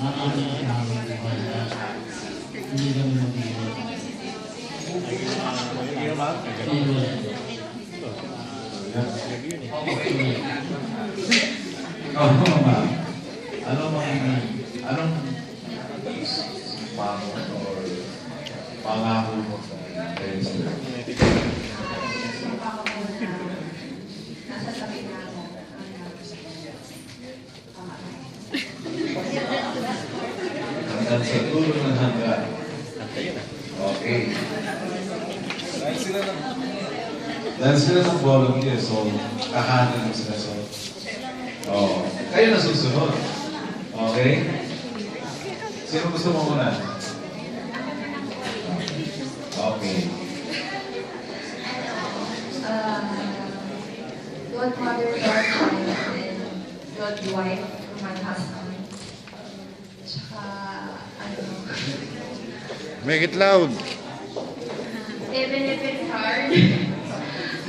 ang aming ihabang buhay na hindi kami mag-iwan. Anong pangako mo kay Sir? Hanggang sa dulo ng hanggan. Okay. Dahil sila ng volunteer, so kakanan mo sila. So, kayo na susunod. Okay? Sino gusto mo muna? Okay. Godmother, godchild, and godwife for my husband. Tsaka, Make it loud. even if it's hard,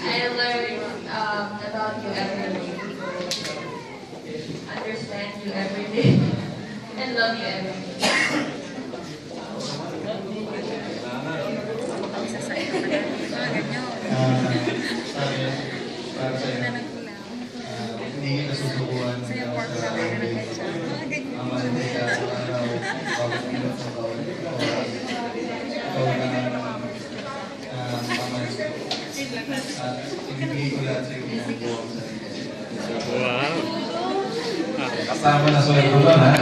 I learn about you every day. Understand you every day. And love you every day. Para sa iyo, hindi kita susukuhan ang malamig ka sa araw, bawat minut sa bawat oras. Ikaw na pamansin. At ibigay ko lahat sa iyo mga buwang sa iyo. Wow. Kasama na sa ito ba, ha?